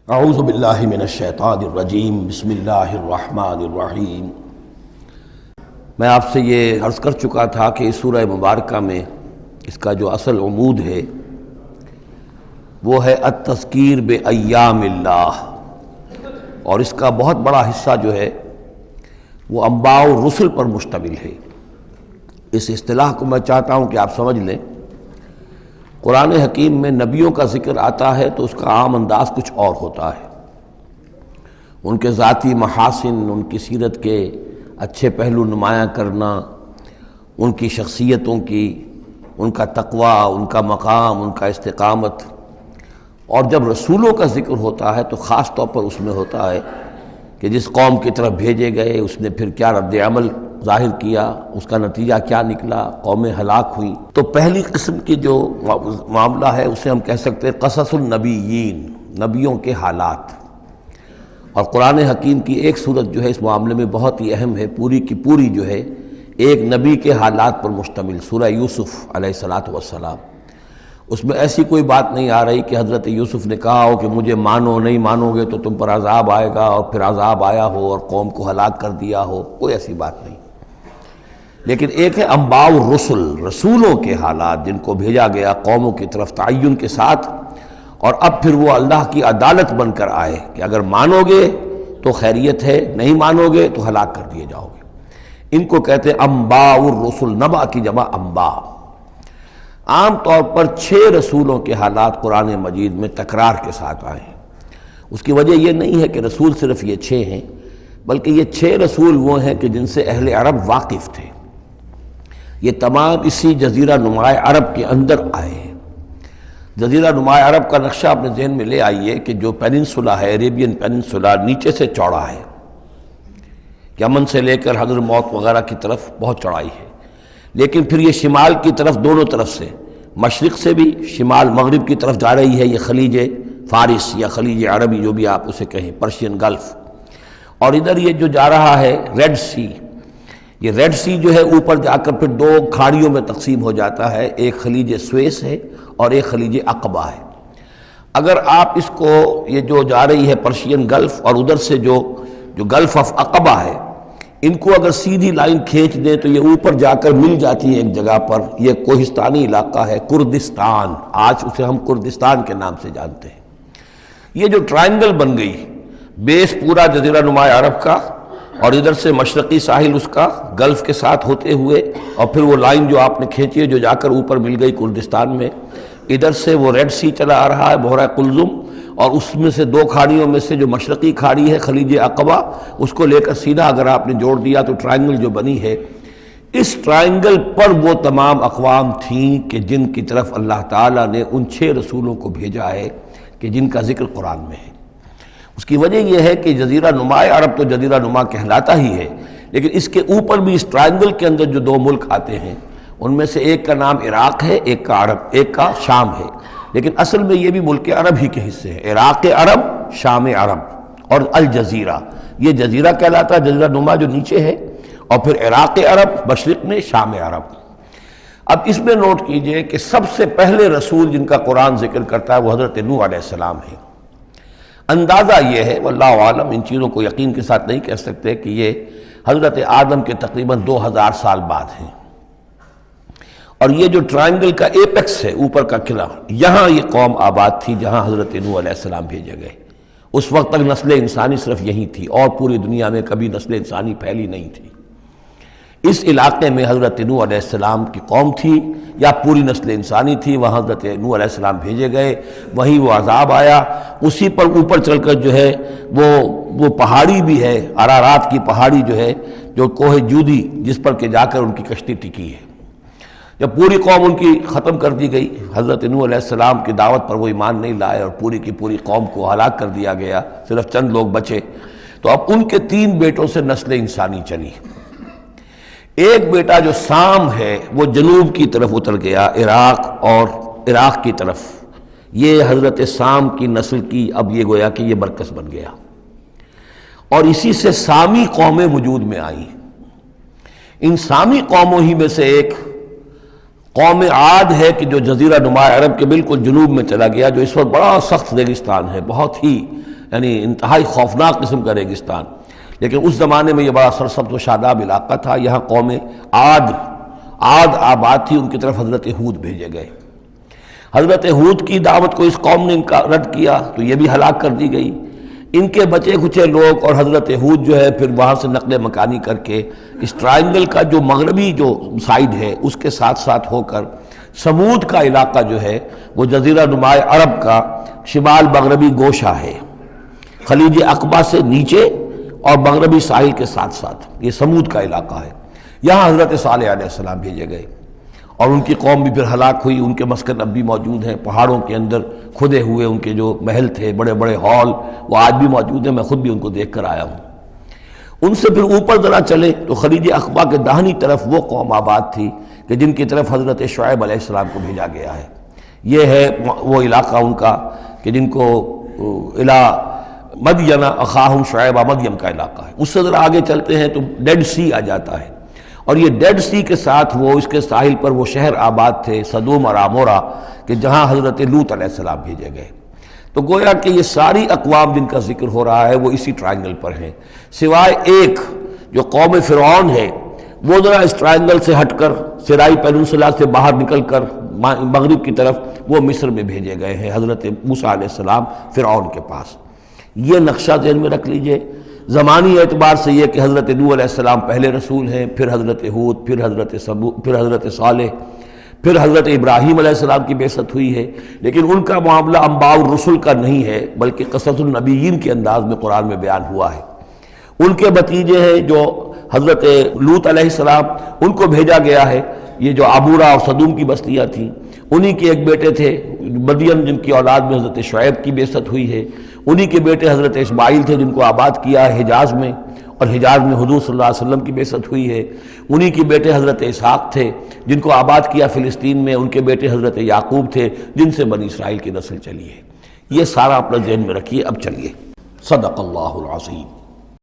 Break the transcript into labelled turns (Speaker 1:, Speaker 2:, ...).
Speaker 1: اعوذ باللہ من الشیطان الرجیم بسم اللہ الرحمن الرحیم۔ میں آپ سے یہ عرض کر چکا تھا کہ اس سورہ مبارکہ میں اس کا جو اصل عمود ہے وہ ہے التذکیر بایام اللہ، اور اس کا بہت بڑا حصہ جو ہے وہ انباء الرسل پر مشتمل ہے۔ اس اصطلاح کو میں چاہتا ہوں کہ آپ سمجھ لیں۔ قرآن حکیم میں نبیوں کا ذکر آتا ہے تو اس کا عام انداز کچھ اور ہوتا ہے، ان کے ذاتی محاسن، ان کی سیرت کے اچھے پہلو نمایاں کرنا، ان کی شخصیتوں کی، ان کا تقوی، ان کا مقام، ان کا استقامت۔ اور جب رسولوں کا ذکر ہوتا ہے تو خاص طور پر اس میں ہوتا ہے کہ جس قوم کی طرف بھیجے گئے اس نے پھر کیا رد عمل ظاہر کیا، اس کا نتیجہ کیا نکلا، قومیں ہلاک ہوئیں۔ تو پہلی قسم کی جو معاملہ ہے اسے ہم کہہ سکتے ہیں قصص النبیین، نبیوں کے حالات۔ اور قرآن حکیم کی ایک صورت جو ہے اس معاملے میں بہت ہی اہم ہے، پوری کی پوری جو ہے ایک نبی کے حالات پر مشتمل، سورہ یوسف علیہ السلام۔ اس میں ایسی کوئی بات نہیں آ رہی کہ حضرت یوسف نے کہا ہو کہ مجھے مانو، نہیں مانو گے تو تم پر عذاب آئے گا، اور پھر عذاب آیا ہو اور قوم کو ہلاک کر دیا ہو، کوئی ایسی بات نہیں۔ لیکن ایک ہے انباء الرسل، رسولوں کے حالات جن کو بھیجا گیا قوموں کی طرف تعین کے ساتھ، اور اب پھر وہ اللہ کی عدالت بن کر آئے کہ اگر مانو گے تو خیریت ہے، نہیں مانو گے تو ہلاک کر دیے جاؤ گے۔ ان کو کہتے ہیں انباء الرسل، نبأ کی جمع انباء۔ عام طور پر 6 رسولوں کے حالات قرآن مجید میں تکرار کے ساتھ آئے ہیں۔ اس کی وجہ یہ نہیں ہے کہ رسول صرف یہ 6 ہیں، بلکہ یہ 6 رسول وہ ہیں کہ جن سے اہل عرب واقف تھے۔ یہ تمام اسی جزیرہ نماء عرب کے اندر آئے ہیں۔ جزیرہ نماء عرب کا نقشہ اپنے ذہن میں لے آئیے کہ جو پیننسولا ہے، عربین پیننسولا، نیچے سے چوڑا ہے، یمن سے لے کر حضر موت وغیرہ کی طرف بہت چوڑائی ہے، لیکن پھر یہ شمال کی طرف دونوں طرف سے، مشرق سے بھی شمال مغرب کی طرف جا رہی ہے یہ خلیج فارس یا خلیج عربی، جو بھی آپ اسے کہیں، پرشین گلف۔ اور ادھر یہ جو جا رہا ہے ریڈ سی، یہ ریڈ سی جو ہے اوپر جا کر پھر 2 کھاڑیوں میں تقسیم ہو جاتا ہے، ایک خلیج سویس ہے اور ایک خلیج عقبہ ہے۔ اگر آپ اس کو، یہ جو جا رہی ہے پرشین گلف اور ادھر سے جو گلف آف عقبہ ہے، ان کو اگر سیدھی لائن کھینچ دیں تو یہ اوپر جا کر مل جاتی ہے ایک جگہ پر۔ یہ کوہستانی علاقہ ہے، کردستان، آج اسے ہم کردستان کے نام سے جانتے ہیں۔ یہ جو ٹرائنگل بن گئی، بیس پورا جزیرہ نماء عرب کا، اور ادھر سے مشرقی ساحل اس کا گلف کے ساتھ ہوتے ہوئے، اور پھر وہ لائن جو آپ نے کھینچی ہے جو جا کر اوپر مل گئی کردستان میں، ادھر سے وہ ریڈ سی چلا آ رہا ہے، بحیرہ قلزم، اور اس میں سے 2 کھاڑیوں میں سے جو مشرقی کھاڑی ہے خلیج عقبہ، اس کو لے کر سیدھا اگر آپ نے جوڑ دیا تو ٹرائنگل جو بنی ہے، اس ٹرائنگل پر وہ تمام اقوام تھیں کہ جن کی طرف اللہ تعالیٰ نے ان 6 رسولوں کو بھیجا ہے کہ جن کا ذکر قرآن میں ہے۔ اس کی وجہ یہ ہے کہ جزیرہ نماء عرب تو جزیرہ نما کہلاتا ہی ہے، لیکن اس کے اوپر بھی اس ٹرائنگل کے اندر جو 2 ملک آتے ہیں، ان میں سے ایک کا نام عراق ہے، ایک کا عرب، ایک کا شام ہے، لیکن اصل میں یہ بھی ملک عرب ہی کے حصے ہیں۔ عراق عرب، شام عرب، اور الجزیرہ، یہ جزیرہ کہلاتا ہے، جزیرہ نما جو نیچے ہے، اور پھر عراق عرب مشرق میں، شام عرب۔ اب اس میں نوٹ کیجئے کہ سب سے پہلے رسول جن کا قرآن ذکر کرتا ہے وہ حضرت نوح علیہ السلام ہے۔ اندازہ یہ ہے، واللہ عالم، ان چیزوں کو یقین کے ساتھ نہیں کہہ سکتے، کہ یہ حضرت آدم کے تقریباً 2000 سال بعد ہیں۔ اور یہ جو ٹرائنگل کا ایپیکس ہے، اوپر کا قلعہ، یہاں یہ قوم آباد تھی جہاں حضرت نوح علیہ السلام بھیجے گئے۔ اس وقت تک نسل انسانی صرف یہی تھی، اور پوری دنیا میں کبھی نسل انسانی پھیلی نہیں تھی۔ اس علاقے میں حضرت نوح علیہ السلام کی قوم تھی، یا پوری نسل انسانی تھی، وہاں حضرت نوح علیہ السلام بھیجے گئے، وہیں وہ عذاب آیا۔ اسی پر اوپر چل کر جو ہے وہ پہاڑی بھی ہے، ارارات کی پہاڑی جو ہے، جو کوہ جودی، جس پر کہ جا کر ان کی کشتی ٹکی ہے۔ جب پوری قوم ان کی ختم کر دی گئی، حضرت نوح علیہ السلام کی دعوت پر وہ ایمان نہیں لائے، اور پوری کی پوری قوم کو ہلاک کر دیا گیا، صرف چند لوگ بچے، تو اب ان کے 3 بیٹوں سے نسل انسانی چلی۔ ایک بیٹا جو سام ہے وہ جنوب کی طرف اتر گیا، عراق کی طرف، یہ حضرت سام کی نسل کی اب یہ گویا کہ یہ مرکز بن گیا، اور اسی سے سامی قومیں وجود میں آئیں۔ ان سامی قوموں ہی میں سے ایک قوم عاد ہے کہ جو جزیرہ نماء عرب کے بالکل جنوب میں چلا گیا، جو اس وقت بڑا سخت ریگستان ہے، بہت ہی یعنی انتہائی خوفناک قسم کا ریگستان. لیکن اس زمانے میں یہ بڑا سرسبز و شاداب علاقہ تھا. یہاں قوم عاد آباد تھی، ان کی طرف حضرت ہود بھیجے گئے. حضرت ہود کی دعوت کو اس قوم نے رد کیا تو یہ بھی ہلاک کر دی گئی. ان کے بچے کچے لوگ اور حضرت ہود جو ہے پھر وہاں سے نقل مکانی کر کے اس ٹرائنگل کا جو مغربی جو سائڈ ہے اس کے ساتھ ساتھ ہو کر سمود کا علاقہ جو ہے وہ جزیرہ نما عرب کا شمال مغربی گوشہ ہے، خلیج عقبہ سے نیچے اور مغربی ساحل کے ساتھ ساتھ یہ سمود کا علاقہ ہے. یہاں حضرت صالح علیہ السلام بھیجے گئے اور ان کی قوم بھی پھر ہلاک ہوئی. ان کے مسکن اب بھی موجود ہیں پہاڑوں کے اندر کھدے ہوئے، ان کے جو محل تھے بڑے بڑے ہال وہ آج بھی موجود ہیں. میں خود بھی ان کو دیکھ کر آیا ہوں. ان سے پھر اوپر ذرا چلے تو خلیج عقبہ کے داہنی طرف وہ قوم آباد تھی کہ جن کی طرف حضرت شعیب علیہ السلام کو بھیجا گیا ہے. یہ ہے وہ علاقہ ان کا کہ جن کو الی مدین اخاہم شعیب مدین کا علاقہ ہے. اس سے ذرا آگے چلتے ہیں تو ڈیڈ سی آ جاتا ہے، اور یہ ڈیڈ سی کے ساتھ وہ اس کے ساحل پر وہ شہر آباد تھے سدوم اور عمورہ کہ جہاں حضرت لوط علیہ السلام بھیجے گئے. تو گویا کہ یہ ساری اقوام جن کا ذکر ہو رہا ہے وہ اسی ٹرائنگل پر ہیں، سوائے ایک جو قوم فرعون ہے وہ ذرا اس ٹرائنگل سے ہٹ کر سرائی پیننسولا سے باہر نکل کر مغرب کی طرف وہ مصر میں بھیجے گئے ہیں حضرت موسیٰ علیہ السلام فرعون کے پاس. یہ نقشہ ذہن میں رکھ لیجئے. زمانی اعتبار سے یہ کہ حضرت نوح علیہ السلام پہلے رسول ہیں، پھر حضرت ہود، پھر حضرت صالح، پھر حضرت ابراہیم علیہ السلام کی بعثت ہوئی ہے. لیکن ان کا معاملہ انباء الرسل کا نہیں ہے بلکہ قصص النبیین کے انداز میں قرآن میں بیان ہوا ہے. ان کے بھتیجے ہیں جو حضرت لوط علیہ السلام، ان کو بھیجا گیا ہے. یہ جو عبورہ اور صدوم کی بستیاں تھیں انہی کے ایک بیٹے تھے مدین جن کی اولاد میں حضرت شعیب کی بعثت ہوئی ہے. انہی کے بیٹے حضرت اسماعیل تھے جن کو آباد کیا ہے حجاز میں، اور حجاز میں حضور صلی اللہ علیہ وسلم کی بعثت ہوئی ہے. انہی کے بیٹے حضرت اسحاق تھے جن کو آباد کیا فلسطین میں. ان کے بیٹے حضرت یعقوب تھے جن سے بنی اسرائیل کی نسل چلی ہے. یہ سارا اپنا ذہن میں رکھیے. اب چلیے. صدق اللہ العظیم.